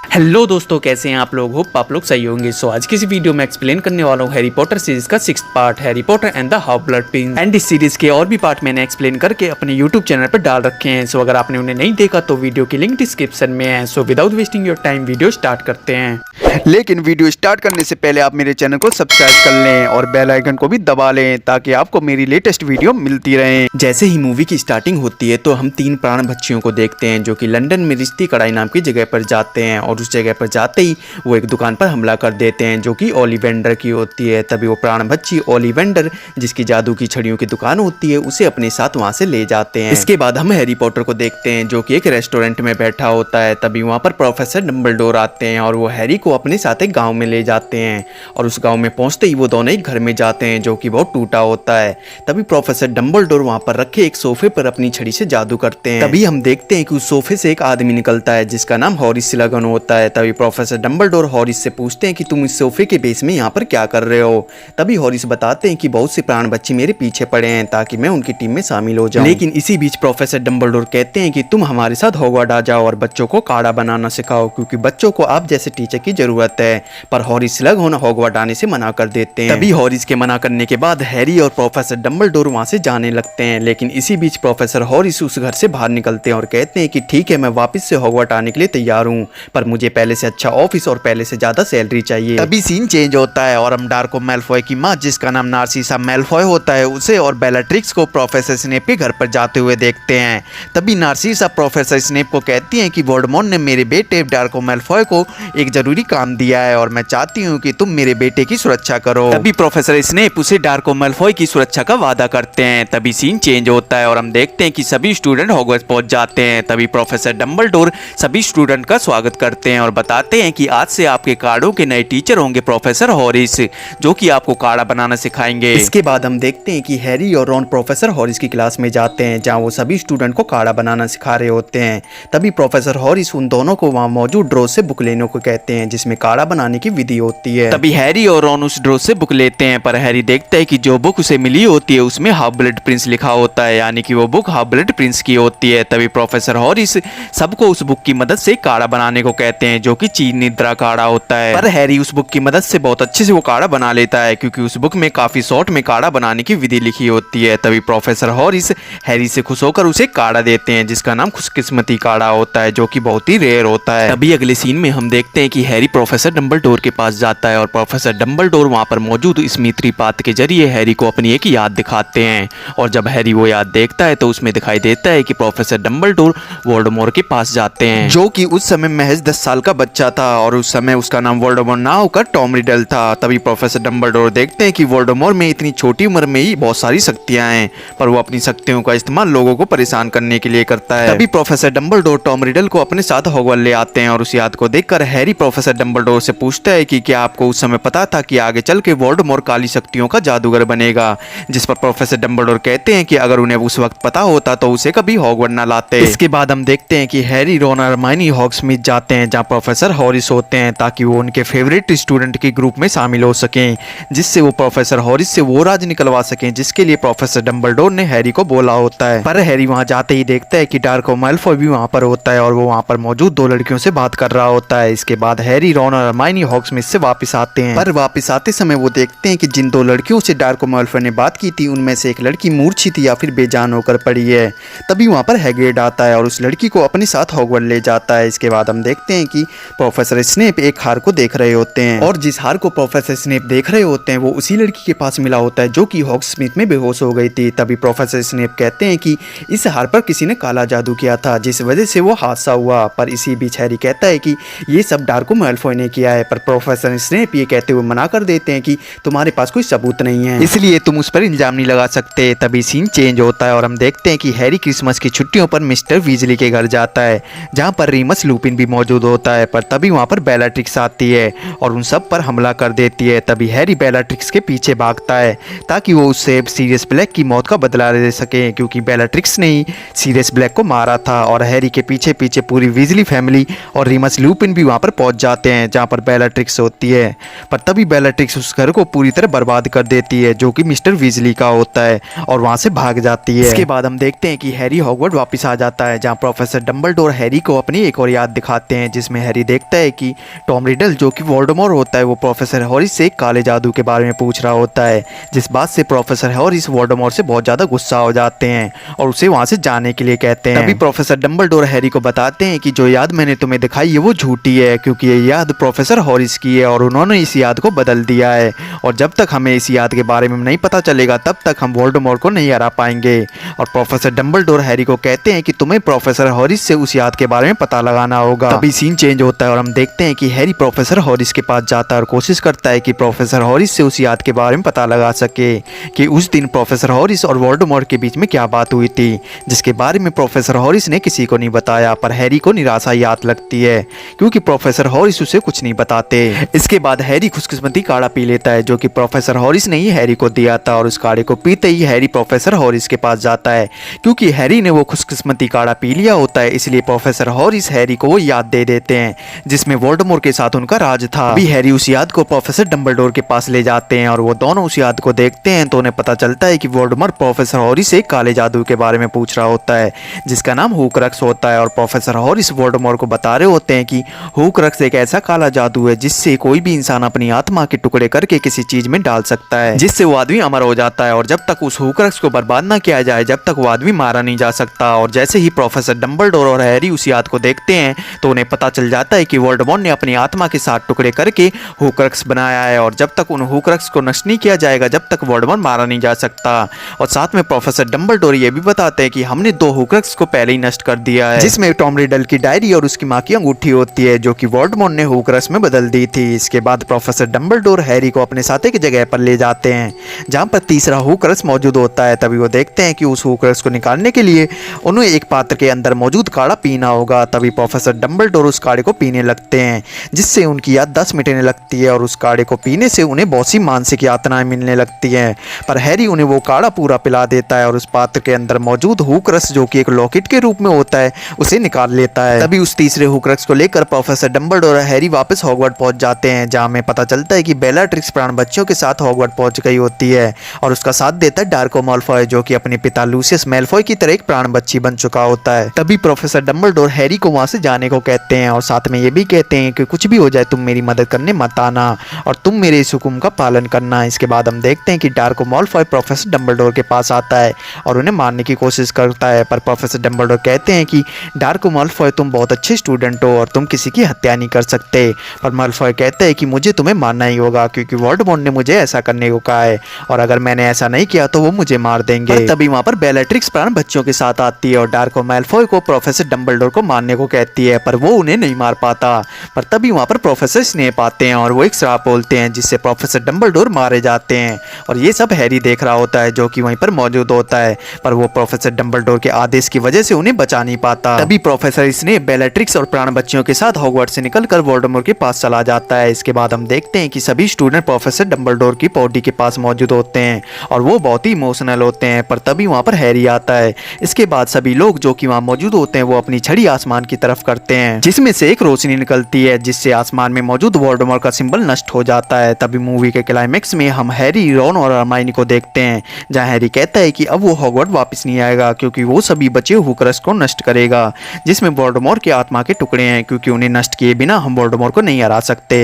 Hello दोस्तों, कैसे हैं आप लोग? होप आप लोग सही होंगे। सो आज की इस वीडियो में एक्सप्लेन करने वाला हूँ हैरी पॉटर सीरीज का 6th part Harry Potter and the half blood Prince. And इस सीरीज के और भी पार्ट मैंने एक्सप्लेन करके अपने यूट्यूब चैनल पर डाल रखे हैं। सो अगर आपने उन्हें नहीं देखा तो वीडियो की लिंक डिस्क्रिप्शन में है। So without wasting your time video start करते हैं। लेकिन वीडियो स्टार्ट करने से पहले आप मेरे चैनल को सब्सक्राइब कर लें और बेल आइकन को भी दबा लें ताकि आपको मेरी लेटेस्ट वीडियो मिलती रहे। जैसे ही मूवी की स्टार्टिंग होती है तो हम 3 प्राण बच्चियों को देखते हैं जो कि लंदन में रिश्ती कढ़ाई नाम की जगह पर जाते हैं और उस जगह पर जाते ही वो एक दुकान पर हमला कर देते हैं जो कि ओलिवेंडर की होती है। तभी वो प्राण बच्ची ओलिवेंडर, जिसकी जादू की छड़ियों की दुकान होती है, उसे अपने साथ वहां से ले जाते हैं। इसके बाद हम हैरी पॉटर को देखते हैं जो कि एक रेस्टोरेंट में बैठा होता है। तभी वहां पर प्रोफेसर डंबलडोर आते हैं और वो हैरी को अपने साथ एक गाँव में ले जाते हैं और उस गाँव में पहुंचते ही वो दोनों एक घर में जाते हैं जो कि बहुत टूटा होता है। तभी प्रोफेसर डंबलडोर वहां पर रखे एक सोफे पर अपनी छड़ी से जादू करते हैं। तभी हम देखते हैं कि उस सोफे से एक आदमी निकलता है जिसका नाम हॉरिस स्लगन होता है। तभी प्रोफेसर डंबलडोर हॉरिस से पूछते हैं कि तुम इस सोफे के बेस में यहाँ पर क्या कर रहे हो। तभी हॉरिस बताते हैं कि बहुत से प्राण बच्चे मेरे पीछे पड़े हैं ताकि मैं उनकी टीम में शामिल हो जाऊं। लेकिन इसी बीच प्रोफेसर डंबलडोर कहते हैं कि तुम हमारे साथ हॉगवर्ड आ जाओ और बच्चों को काढ़ा बनाना सिखाओ क्योंकि बच्चों को आप जैसे टीचर की जरूरत है। पर हॉरिस स्लगन हॉगवर्ड आने से मना कर देते हैं। तभी हॉरिस के मना करने के बाद हैरी और प्रोफेसर डंबलडोर वहां से जाने लगते हैं। लेकिन इसी बीच प्रोफेसर हॉरिस उस घर से बाहर निकलते हैं और कहते हैं कि ठीक है, मैं वापस से हॉगवर्ड आने के लिए तैयार हूँ, पर मुझे पहले से अच्छा ऑफिस और पहले से ज्यादा सैलरी चाहिए। तभी सीन चेंज होता है और हम डार्को मैलफॉय की माँ, जिसका नाम नार्सिसा मैलफॉय होता है, उसे और बेलाट्रिक्स को प्रोफेसर स्नेप के घर पर जाते हुए देखते हैं। तभी नार्सिसा प्रोफेसर स्नेप को कहती हैं कि वोल्डेमॉर्ट ने मेरे बेटे डार्को मैलफॉय को एक जरूरी काम दिया है और मैं चाहती हूँ कि तुम मेरे बेटे की सुरक्षा करो। तभी प्रोफेसर स्नेप उसे डार्को मैलफॉय की सुरक्षा का वादा करते हैं। तभी सीन चेंज होता है और हम देखते हैं कि सभी स्टूडेंट हॉगवर्ट्स पहुंच जाते हैं। तभी प्रोफेसर डंबलडोर सभी स्टूडेंट का स्वागत करते हैं और बताते हैं कि आज से आपके कार्डों के नए टीचर होंगे प्रोफेसर हॉरिस, जो कि आपको काढ़ा बनाना सिखाएंगे। इसके बाद हम देखते हैं कि हैरी और रॉन प्रोफेसर हॉरिस की क्लास में जाते हैं जहां वो सभी स्टूडेंट को काढ़ा बनाना सिखा रहे होते हैं। तभी प्रोफेसर हॉरिस उन दोनों को वहां मौजूद ड्रॉ से बुक लेने को कहते हैं जिसमें काढ़ा बनाने की विधि होती है। तभी हैरी और रॉन उस ड्रॉ से बुक लेते हैं, पर हैरी देखता है कि जो बुक उसे मिली होती है उसमें हाफ ब्लड प्रिंस लिखा होता है, यानी कि वो बुक हाफ ब्लड प्रिंस की होती है। तभी प्रोफेसर हॉरिस सबको उस बुक की मदद से काढ़ा बनाने को कहते हैं जो कि चीन निद्रा काढ़ा होता है। पर हैरी उस बुक की मदद से बहुत अच्छे से वो काढ़ा बना लेता है क्योंकि उस बुक में काफी शॉर्ट में काढ़ा बनाने की विधि लिखी होती है। तभी प्रोफेसर हॉरिस हैरी से खुश होकर उसे काढ़ा देते हैं जिसका नाम खुशकिस्मती काढ़ा होता है जो कि बहुत ही रेयर होता है। तभी अगले सीन में हम देखते हैं कि हैरी प्रोफेसर डंबलडोर के पास जाता है और प्रोफेसर डंबलडोर वहां पर मौजूद स्मित्री पाथ के जरिए हैरी को अपनी एक याद दिखाते हैं और जब हैरी वो याद देखता है तो उसमें दिखाई देता है कि प्रोफेसर डंबलडोर वोल्डेमॉर्ट के पास जाते हैं जो कि उस समय महज 10 साल का बच्चा था और उस समय उसका नाम वोल्डेमॉर्ट ना होकर टॉम रिडल था। तभी प्रोफेसर डंबलडोर देखते हैं कि वोल्डेमॉर्ट में इतनी छोटी उम्र में ही बहुत सारी शक्तियां हैं, पर वो अपनी शक्तियों का इस्तेमाल लोगों को परेशान करने के लिए करता है। तभी प्रोफेसर डंबलडोर टॉम रिडल को अपने साथ हॉगवर्ट्स ले आते हैं और उस याद को देखकर हैरी प्रोफेसर डंबलडोर से पूछता है कि क्या आपको उस समय पता था कि आगे चल के वोल्डेमॉर्ट काली शक्तियों का जादूगर बनेगा। जिस पर प्रोफेसर डंबलडोर कहते हैं कि अगर उन्हें उस वक्त पता होता तो उसे कभी हॉगवर्ट्स न लाते। इसके बाद हम देखते हैं कि हैरी, रॉन और हरमाइनी हॉग्समीड जाते हैं जहां प्रोफेसर हॉरिस होते हैं ताकि वो उनके फेवरेट स्टूडेंट के ग्रुप में शामिल हो सकें, जिससे वो प्रोफेसर हॉरिस से वो राज निकलवा सकें जिसके लिए प्रोफेसर डंबलडोर ने हैरी को बोला होता है। पर हैरी वहां जाते ही देखता है कि डार्को मैलफॉय भी वहां पर होता है और वो वहां पर मौजूद 2 लड़कियों से बात कर रहा होता है। इसके बाद हैरी, रॉन और हरमाइनी हॉग्समीड से वापस आते हैं, पर वापस आते समय वो देखते हैं कि जिन 2 लड़कियों से डार्को मैलफॉय ने बात की थी उनमें से एक लड़की मूर्छित या फिर बेजान होकर पड़ी है। तभी वहां पर हैग्रिड आता है और उस लड़की को अपने साथ हॉगवर्ट्स ले जाता है। इसके बाद हम देखते हैं कि प्रोफेसर स्नेप एक हार को देख रहे होते हैं और जिस हार को प्रोफेसर स्नेप देख रहे होते हैं वो उसी लड़की के पास मिला होता है जो कि हॉग्समीड में बेहोश हो गई थी। तभी प्रोफेसर स्नेप कहते हैं कि इस हार पर किसी ने काला जादू किया था जिस वजह से वो हादसा हुआ। पर इसी बीच हैरी कहता है कि ये सब डार्को मैलफॉय ने किया है, पर प्रोफेसर स्नेप ये कहते हुए मना कर देते हैं कि तुम्हारे पास कोई सबूत नहीं है, इसलिए तुम उस पर इल्जाम नहीं लगा सकते। तभी सीन चेंज होता है और हम देखते हैं कि हैरी क्रिसमस की छुट्टियों पर मिस्टर वीजली के घर जाता है जहाँ पर रीमस लुपिन भी मौजूद होता है। पर तभी वहाँ पर बेलाट्रिक्स आती है और उन सब पर हमला कर देती है। तभी हैरी बेलाट्रिक्स के पीछे भागता है ताकि वो उससे सीरियस ब्लैक की मौत का बदला ले सके क्योंकि बेलाट्रिक्स ने ही सीरियस ब्लैक को मारा था। और हैरी के पीछे पीछे पूरी वीजली फैमिली और रीमस लुपिन भी वहाँ पर पहुँच जाते हैं जहाँ पर बेलाट्रिक्स होती है। पर तभी बेलाट्रिक्स उस घर को पूरी तरह बर्बाद कर देती है जो कि मिस्टर वीजली का होता है और वहाँ से भाग जाती है। इसके बाद हम देखते हैं कि हैरी हॉगवर्ड वापस आ जाता है जहाँ प्रोफेसर डंबलडोर हैरी को अपनी एक और याद दिखाते हैं, जिसमें हैरी देखता है कि टॉम रिडल जो कि वोल्डेमॉर्ट होता है वो प्रोफेसर हॉरिस से काले जादू के बारे में पूछ रहा होता है, जिस बात से प्रोफेसर हॉरिस वोल्डेमॉर्ट से बहुत ज़्यादा गुस्सा हो जाते हैं और उसे वहाँ से जाने के लिए कहते हैं। तभी प्रोफेसर डंबलडोर हैरी को बताते हैं कि जो याद मैंने तुम्हें दिखाई है वो झूठी है, क्योंकि ये याद प्रोफेसर हॉरिस की है और उन्होंने इस याद को बदल दिया है और जब तक हमें इस याद के बारे में नहीं पता चलेगा तब तक हम वोल्डेमॉर्ट को नहीं हरा पाएंगे। और प्रोफेसर डंबलडोर हैरी को कहते हैं कि तुम्हें प्रोफेसर हॉरिस से उस याद के बारे में पता लगाना होगा। तभी सीन चेंज होता है और हम देखते हैं कि हैरी प्रोफेसर हॉरिस के पास जाता है और कोशिश करता है कि प्रोफेसर हॉरिस से उस याद के बारे में पता लगा सके कि उस दिन प्रोफेसर हॉरिस और वोल्डेमॉर्ट के बीच में क्या बात हुई थी, जिसके बारे में प्रोफेसर हॉरिस ने किसी को नहीं बताया। पर हैरी को निराशा याद लगती है क्योंकि प्रोफेसर हॉरिस उसे कुछ नहीं बताते। इसके बाद हैरी खुशकिस्मती काढ़ा पी लेता है जो कि प्रोफेसर हॉरिस ने ही हैरी को दिया था और उस काढ़े को पीते ही हैरी प्रोफेसर हॉरिस के पास जाता है। क्योंकि हैरी ने वो खुशकिस्मती काढ़ा पी लिया होता है इसलिए प्रोफेसर हॉरिस हैरी को वो याद दे देते हैं जिसमें वोल्डेमॉर्ट के साथ उनका राज था। अभी हैरी उस याद को प्रोफेसर डंबलडोर के पास ले जाते हैं और वो दोनों उस याद को देखते हैं तो उन्हें पता चलता है कि वोल्डेमॉर्ट प्रोफेसर हॉरिस से काले जादू के बारे में पूछ रहा होता है जिसका नाम हुक्रक्स होता है और प्रोफेसर हॉरिस वोल्डेमॉर्ट को बता रहे होते हैं कि हुक्रक्स एक ऐसा काला जादू है जिससे कोई भी इंसान अपनी आत्मा के टुकड़े करके किसी चीज में डाल सकता है जिससे वो आदमी अमर हो जाता है और जब तक उस हुक्रक्स को बर्बाद ना किया जाए जब तक वो आदमी मारा नहीं जा सकता। और जैसे ही प्रोफेसर डंबलडोर और हैरी उस याद को देखते हैं तो उन्हें पता चल जाता है कि वोल्डेमॉर्ट ने अपनी आत्मा के साथ टुकड़े करके हुक्रक्स बनाया है और जब तक उन हुक्रक्स को नष्ट नहीं किया जाएगा जब तक वोल्डेमॉर्ट मारा नहीं जा सकता। और साथ में प्रोफेसर डंबलडोर ये भी बताते हैं कि हमने 2 हुक्रक्स को पहले ही नष्ट कर दिया है, जिसमें टॉम रिडल की डायरी और उसकी माँ की अंगूठी होती है जो कि वोल्डेमॉर्ट ने हुक्रक्स में बदल दी थी। इसके बाद प्रोफेसर डंबलडोर हैरी को अपने साथ एक जगह पर ले जाते हैं जहाँ पर तीसरा हुक्रक्स मौजूद होता है। तभी वो देखते हैं कि उस हुक्रक्स को निकालने के लिए उन्हें एक पात्र के अंदर मौजूद काढ़ा पीना होगा। तभी प्रोफेसर डंबलडोर उस काढ़े को पीने लगते हैं जिससे उनकी याद 10 मिटने लगती है और उस काढ़े को पीने से उन्हें बहुत सी मानसिक यातनाएं मिलने लगती हैं। पर हैरी उन्हें वो काढ़ा पूरा पिला देता है और उस पात्र के अंदर मौजूद हुक्रक्स जो कि एक लॉकेट के रूप में होता है उसे निकाल लेता है। तभी उस तीसरे हुक्रक्स को लेकर प्रोफेसर डंबलडोर और हैरी वापस हॉगवर्ड पहुंच जाते हैं जहां में पता चलता है कि बेलाट्रिक्स प्राण बच्चों के साथ हॉगवर्ड पहुंच गई होती है और उसका साथ देता है ड्राको माल्फॉय जो कि अपने पिता लूसियस मैल्फॉय की तरह एक प्राण बच्ची बन चुका होता है। तभी प्रोफेसर डंबलडोर हैरी को वहां से जाने को कहते हैं और साथ में ये भी कहते हैं कि कुछ भी हो जाए तुम मेरी मदद करने मत आना और तुम मेरे इस हुक्म का पालन करना। इसके बाद हम देखते हैं कि ड्राको माल्फॉय प्रोफेसर डंबलडोर के पास आता है और उन्हें मारने की कोशिश करता है पर प्रोफेसर डंबलडोर कहते हैं कि ड्राको माल्फॉय तुम बहुत अच्छे स्टूडेंट हो और तुम किसी की हत्या नहीं कर सकते। पर माल्फॉय कहता है कि मुझे तुम्हें मारना ही होगा क्योंकि वोल्डेमॉर्ट ने मुझे ऐसा करने को कहा है और अगर मैंने ऐसा नहीं किया तो वो मुझे मार देंगे। पर तभी वहाँ पर बेलाट्रिक्स प्राण बच्चों के साथ आती है और ड्राको मैल्फॉय को प्रोफेसर डंबलडोर को मारने को कहती है पर वो उन्हें नहीं मार पाता। पर तभी वहाँ पर प्रोफेसर स्नेप आते हैं और वो एक श्राप बोलते हैं जिससे प्रोफेसर डंबलडोर मारे जाते हैं और ये सब हैरी देख रहा होता है जो कि वहीं पर मौजूद होता है पर वो प्रोफेसर डंबलडोर के आदेश की वजह से उन्हें बचा नहीं पाता। तभी प्रोफेसर स्नेप बेलाट्रिक्स और प्राण बच्चों के साथ हॉगवर्ड से निकलकर वोल्डेमॉर्ट के पास चला जाता है। इसके बाद हम देखते हैं कि सभी स्टूडेंट प्रोफेसर डंबलडोर की पॉडी के पास मौजूद होते हैं और वो बहुत ही इमोशनल होते हैं। पर तभी वहाँ पर हैरी आता है। इसके बाद सभी लोग जो कि वहाँ मौजूद होते हैं वो अपनी छड़ी आसमान की तरफ करते हैं जिसमें से एक रोशनी निकलती है जिससे आसमान में मौजूद वोल्डेमॉर्ट का सिंबल नष्ट हो जाता है। तभी मूवी के क्लाइमेक्स में हम हैरी, रॉन और हरमाइनी को देखते हैं जहाँ हैरी कहता है कि अब वो हॉगवर्ड वापस नहीं आएगा क्योंकि वो सभी बचे हुक्रक्स को नष्ट करेगा जिसमें वोल्डेमॉर्ट के आत्मा के टुकड़े हैं क्योंकि उन्हें नष्ट किए बिना हम वोल्डेमॉर्ट को नहीं हरा सकते।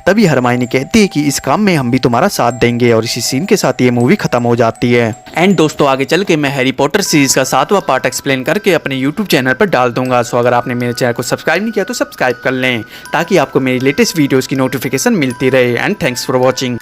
तभी हरमाइनी कहती है कि इस काम में हम भी तुम्हारा साथ देंगे और इसी सीन के साथ ये मूवी खत्म हो जाती है। एंड दोस्तों आगे चल के मैं हैरी पॉटर सीरीज का 7वां पार्ट एक्सप्लेन करके अपने यूट्यूब चैनल पर डाल दूंगा। सो अगर आपने मेरे चैनल को सब्सक्राइब नहीं किया तो सब्सक्राइब कर लें ताकि आपको मेरी लेटेस्ट वीडियोस की नोटिफिकेशन मिलती रहे। And thanks for watching.